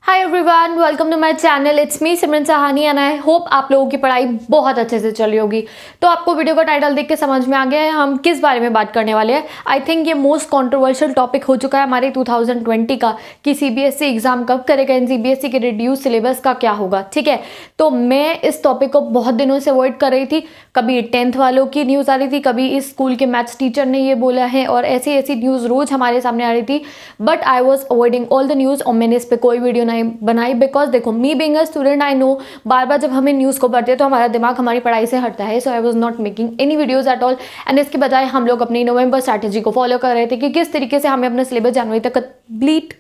Hi everyone, welcome to my channel. It's me Simran Sahani and I hope आप लोगों की पढ़ाई बहुत अच्छे से चल रही होगी। तो आपको वीडियो का टाइटल देख के समझ में आ गया है हम किस बारे में बात करने वाले हैं। आई थिंक ये मोस्ट कंट्रोवर्शियल टॉपिक हो चुका है हमारे 2020 का कि सीबीएसई एग्जाम कब करेगा एंड सीबीएसई के रिड्यूस सिलेबस का क्या होगा। ठीक है, तो मैं इस टॉपिक को बहुत दिनों से अवॉइड कर रही थी। कभी 10th वालों की न्यूज़ आ रही थी, कभी इस स्कूल के मैथ्स टीचर ने ये बोला है और ऐसी ऐसी न्यूज़ रोज हमारे सामने आ रही थी। But I was avoiding all the news और मैंने इस पर कोई वीडियो नहीं बनाई बिकॉज देखो, me being a student I know बार बार जब हमें न्यूज़ को पढ़ते हैं तो हमारा दिमाग हमारी पढ़ाई से हटता है। So I was not making any videos at all and इसके बजाय हम लोग अपनी नवंबर स्ट्रैटेजी को फॉलो कर रहे थे कि किस तरीके से हमें अपना सिलेबस जनवरी तक कंप्लीट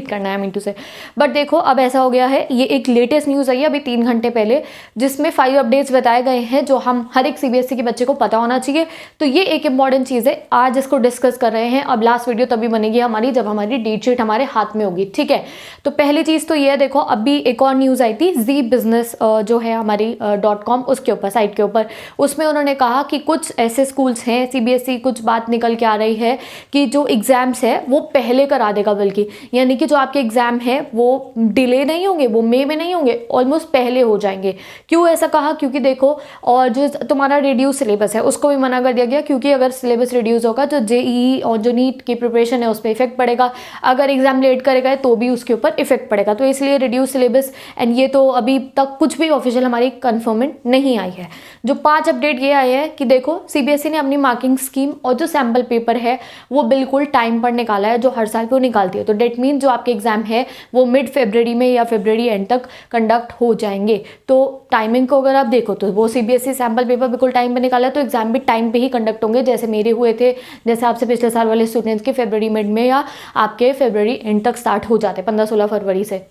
करना है मीन टू से। बट देखो, अब ऐसा हो गया है, ये एक लेटेस्ट न्यूज़ आई है अभी 3 घंटे पहले जिसमें 5 अपडेट्स बताए गए हैं जो हम हर एक सीबीएसई के बच्चे को पता होना चाहिए। तो ये एक इंपॉर्टेंट चीज़ है, आज इसको डिस्कस कर रहे हैं। अब लास्ट वीडियो तभी बनेगी हमारी जब हमारी डेट शीट हमारे हाथ में होगी। ठीक है, तो पहली चीज़ तो ये देखो, अभी एक और न्यूज़ आई थी जी बिजनेस जो है हमारी .com उसके ऊपर, साइट के ऊपर, उसमें उन्होंने कहा कि कुछ ऐसे स्कूल्स हैं सीबीएसई, कुछ बात निकल के आ रही है कि जो एग्जाम्स है वो पहले करा देगा, बल्कि यानी कि जो आपके एग्जाम है वो डिले नहीं होंगे, वो मई में नहीं होंगे, ऑलमोस्ट पहले हो जाएंगे। क्यों ऐसा कहा? क्योंकि देखो, और जो तुम्हारा रिड्यूस सिलेबस है उसको भी मना कर दिया गया, क्योंकि अगर सिलेबस रिड्यूस होगा तो जेईई और जो नीट की प्रिपरेशन है उस पर इफेक्ट पड़ेगा। अगर एग्जाम लेट करेगा तो भी उसके ऊपर इफेक्ट पड़ेगा। तो इसलिए रिड्यूस सिलेबस, एंड ये तो अभी तक कुछ भी ऑफिशियल हमारी कंफर्मेंट नहीं आई है। जो 5 अपडेट ये आए हैं कि देखो, सीबीएसई ने अपनी मार्किंग स्कीम और जो सैम्पल पेपर है वो बिल्कुल टाइम पर निकाला है, जो हर साल पे वो निकालती है। तो डेट मीन जो आपके एग्जाम है वो मिड फरवरी में या फरवरी एंड तक कंडक्ट हो जाएंगे। तो टाइमिंग को अगर आप देखो तो वो सीबीएसई सैम्पल पेपर बिल्कुल टाइम पे निकाला है, तो एग्जाम भी टाइम पे ही कंडक्ट होंगे, जैसे मेरे हुए थे, जैसे आपसे पिछले साल वाले स्टूडेंट्स के फरवरी मिड में या आपके फरवरी एंड तक स्टार्ट हो जाते, 15-16 फरवरी से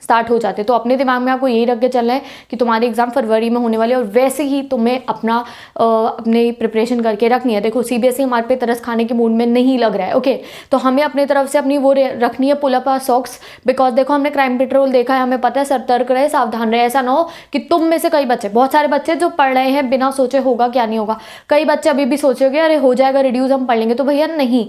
स्टार्ट हो जाते। तो अपने दिमाग में आपको यही रख के चलना है कि तुम्हारे एग्जाम फरवरी में होने वाले और वैसे ही तुम्हें अपनी प्रिपरेशन करके रखनी है। देखो, सीबीएसई हमारे पे तरस खाने के मूड में नहीं लग रहा है। ओके, तो हमें अपनी तरफ से अपनी वो रखनी है pull up our socks, because देखो, हमने क्राइम पेट्रोल देखा है, हमें पता है, सतर्क रहे, सावधान रहे। ऐसा ना हो कि तुम में से कई बच्चे, बहुत सारे बच्चे जो पढ़ रहे हैं बिना सोचे होगा क्या नहीं होगा, कई बच्चे अभी भी सोचोगे अरे हो जाएगा रिड्यूस, हम पढ़ लेंगे। तो भैया नहीं,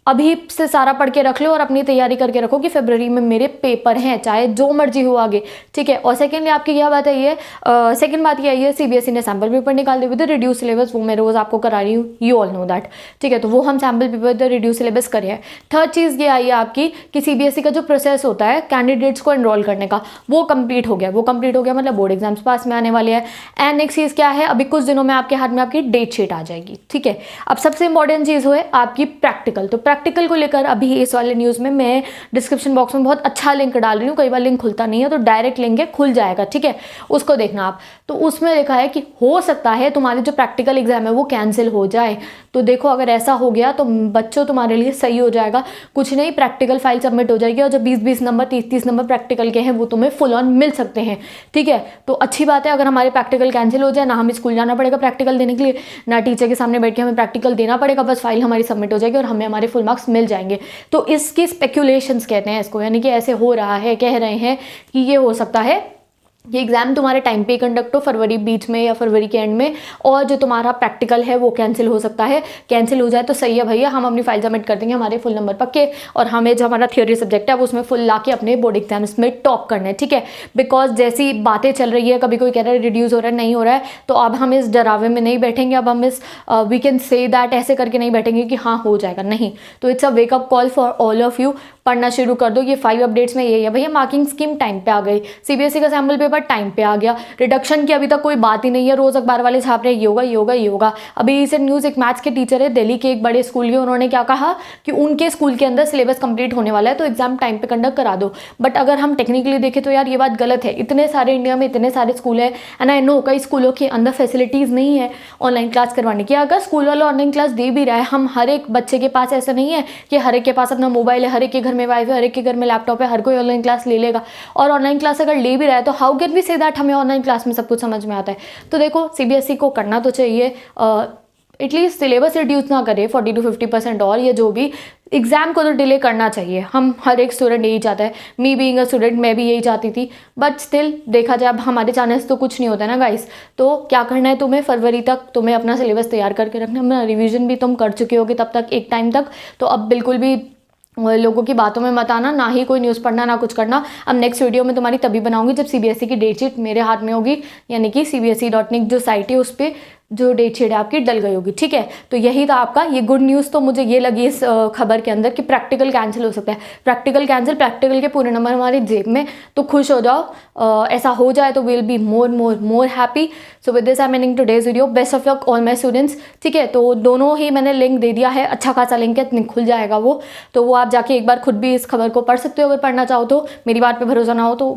अभी से सारा पढ़ के रख लो और अपनी तैयारी करके रखो कि फरवरी में मेरे पेपर हैं, चाहे जो मर्जी हो आगे। ठीक है, और सेकेंडली आपकी क्या बात है, ये सेकंड बात ये आई है, सीबीएसई ने सैम्पल पेपर निकाल दिए विद रिड्यूस सिलेबस, वो मैं रोज आपको करा रही हूँ, यू ऑल नो दैट। ठीक है, तो वो हम sample paper with reduce syllabus करे हैं। थर्ड चीज़ ये आई है आपकी कि सीबीएसई का जो प्रोसेस होता है कैंडिडेट्स को एनरोल करने का, वो कंप्लीट हो गया, मतलब बोर्ड एग्जाम्स पास में आने वाले हैं। एंड नेक्स्ट चीज़ क्या है, अभी कुछ दिनों में आपके हाथ में आपकी डेट शीट आ जाएगी। ठीक है, अब सबसे इंपॉर्टेंट चीज़ है आपकी प्रैक्टिकल। तो प्रैक्टिकल को लेकर अभी इस वाले न्यूज़ में मैं डिस्क्रिप्शन बॉक्स में बहुत अच्छा लिंक डाल रही हूँ, कई बार लिंक खुलता नहीं है, तो डायरेक्ट लिंक है, खुल जाएगा। ठीक है, उसको देखना आप। तो उसमें लिखा है कि हो सकता है तुम्हारे जो प्रैक्टिकल एग्जाम है वो कैंसिल हो जाए। तो देखो, अगर ऐसा हो गया तो बच्चों तुम्हारे लिए सही हो जाएगा, कुछ नहीं, प्रैक्टिकल फाइल सबमिट हो जाएगी और जो 20-20 नंबर 30-30 नंबर प्रैक्टिकल के हैं वो तुम्हें फुल ऑन मिल सकते हैं। ठीक है, तो अच्छी बात है, अगर हमारे प्रैक्टिकल कैंसिल हो जाए, ना हमें स्कूल जाना पड़ेगा प्रैक्टिकल देने के लिए, ना टीचर के सामने बैठ के हमें प्रैक्टिकल देना पड़ेगा, बस फाइल हमारी सबमिट हो जाएगी और हमें हमारे फुल मार्क्स मिल जाएंगे। तो इसकी स्पेक्यूलेशंस कहते हैं इसको, यानी कि ऐसे हो रहा है, कह रहे हैं कि ये हो सकता है ये एग्ज़ाम तुम्हारे टाइम पे कंडक्ट हो, फरवरी बीच में या फरवरी के एंड में, और जो तुम्हारा प्रैक्टिकल है वो कैंसिल हो सकता है। कैंसिल हो जाए तो सही है भैया, हम अपनी फाइल सबमिट कर देंगे, हमारे फुल नंबर पक्के, और हमें जो हमारा थ्योरी सब्जेक्ट है वो उसमें फुल ला के अपने बोर्ड एग्जाम्स में टॉप करना है। ठीक है, बिकॉज जैसी बातें चल रही है, कभी कोई कह रहा है रिड्यूस हो रहा है, नहीं हो रहा है, तो अब हम इस डरावे में नहीं बैठेंगे, अब हम इस वी कैन से दैट ऐसे करके नहीं बैठेंगे कि हाँ हो जाएगा, नहीं। तो it's a wake up call for all of you, पढ़ना शुरू कर दो। ये 5 अपडेट्स में यही है भैया, मार्किंग स्कीम टाइम पे आ गई, सीबीएसई का सैम्पल पेपर टाइम पे आ गया, रिडक्शन की अभी तक कोई बात ही नहीं है, रोज अखबार वाले छाप रहे ये होगा। अभी रिसेंट न्यूज़, एक मैथ्स के टीचर है दिल्ली के एक बड़े स्कूल के, उन्होंने क्या कहा कि उनके स्कूल के अंदर सिलेबस कंप्लीट होने वाला है तो एग्जाम टाइम पे कंडक्ट करा दो। बट अगर हम टेक्निकली देखें तो यार ये बात गलत है, इतने सारे इंडिया में इतने सारे स्कूल है, एंड आई नो कई स्कूलों के अंदर फैसिलिटीज़ नहीं है ऑनलाइन क्लास करवाने की। अगर स्कूल वाला ऑनलाइन क्लास दे भी रहा है, हम हर एक बच्चे के पास ऐसा नहीं है कि हर एक के पास अपना मोबाइल है, हर एक के घर में वाईफाई, हर एक के घर में लैपटॉप है, हर कोई ऑनलाइन क्लास ले लेगा। और ऑनलाइन क्लास अगर ले भी रहा है तो how can we say that हमें ऑनलाइन क्लास में सब कुछ समझ में आता है। तो देखो, सीबीएसई को करना तो चाहिए, एटलीस्ट सिलेबस रिड्यूस ना करे 40 to 50% और, ये जो भी एग्जाम को तो डिले करना चाहिए। हम हर एक स्टूडेंट यही चाहता है, मी बीइंग अ स्टूडेंट मैं भी यही चाहती थी। बट स्टिल देखा जाए, अब हमारे चाहने से तो कुछ नहीं होता ना गाइस। तो क्या करना है तुम्हें, फरवरी तक तुम्हें अपना सिलेबस तैयार करके रखना है, अपना रिवीजन भी तुम कर चुके होगे तब तक, एक टाइम तक। तो अब बिल्कुल भी और लोगों की बातों में मत आना, ना ही कोई न्यूज़ पढ़ना, ना कुछ करना। अब नेक्स्ट वीडियो में तुम्हारी तभी बनाऊंगी जब सीबीएसई की डेट शीट मेरे हाथ में होगी, यानी कि cbse.nic जो साइट है उस पर जो डेट शीट है आपकी डल गई होगी, ठीक है। तो यही था आपका ये गुड न्यूज़। तो मुझे ये लगी इस खबर के अंदर कि प्रैक्टिकल कैंसिल हो सकता है। प्रैक्टिकल कैंसिल, प्रैक्टिकल के पूरे नंबर हमारी जेब में, तो खुश हो जाओ। ऐसा हो जाए तो will be more happy. So with this I am ending today's video. Best of luck all my students, ठीक है। तो दोनों ही मैंने लिंक दे दिया है, अच्छा खासा लिंक है, खुल जाएगा वो, तो वो आप जाके एक बार खुद भी इस खबर को पढ़ सकते हो अगर पढ़ना चाहो तो। मेरी बात पे भरोसा ना हो तो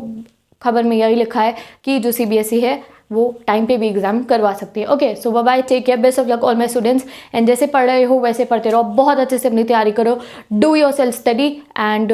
खबर में यही लिखा है कि जो सीबीएसई है वो टाइम पे भी एग्जाम करवा सकती है। Okay, so bye bye, take care, best of luck all my students. And जैसे पढ़ रहे हो वैसे पढ़ते रहो, बहुत अच्छे से अपनी तैयारी करो, do your self study and